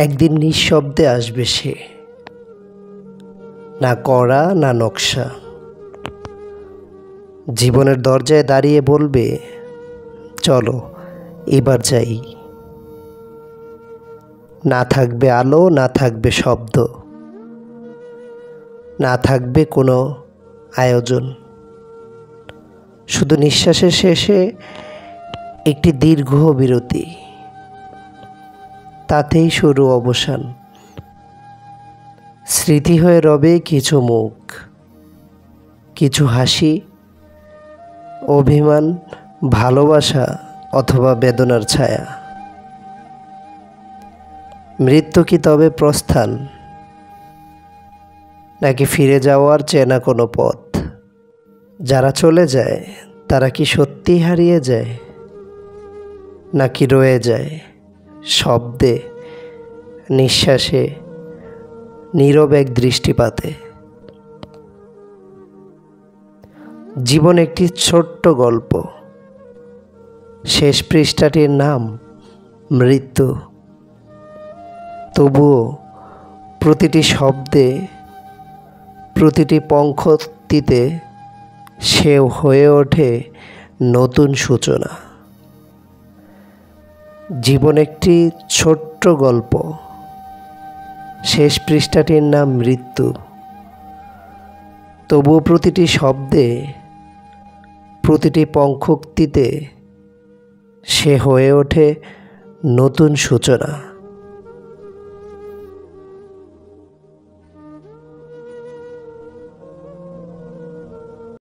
একদিন নিঃশব্দে আসবে সে, না কড়া না নকশা। জীবনের দরজায় দাঁড়িয়ে বলবে, চলো এবার যাই। না থাকবে আলো, না থাকবে শব্দ, না থাকবে কোনো আয়োজন। শুধু নিঃশ্বাসের শেষে একটি দীর্ঘ বিরতি, তাতেই শুরু অবসান। স্মৃতি হয়ে রবে কিছু মুখ, কিছু হাসি, অভিমান, ভালোবাসা অথবা বেদনার ছায়া। মৃত্যু কি তবে প্রস্থান, নাকি ফিরে যাওয়ার চেনা কোনো পথ? যারা চলে যায় তারা কি সত্যিই হারিয়ে যায়, নাকি রয়ে যায় শব্দে, নিঃশ্বাসে, নীরব এক দৃষ্টিপাতে? জীবন একটি ছোট্ট গল্প, শেষ পৃষ্ঠাটির নাম মৃত্যু। তবুও প্রতিটি শব্দে, প্রতিটি পঙ্ক্তিতে সে হয়ে ওঠে নতুন সূচনা। জীবন একটি ছোট্ট গল্প, শেষ পৃষ্ঠাটির নাম মৃত্যু। তবুও প্রতিটি শব্দে, প্রতিটি পঙ্ক্তিতে সে হয়ে ওঠে নতুন সূচনা।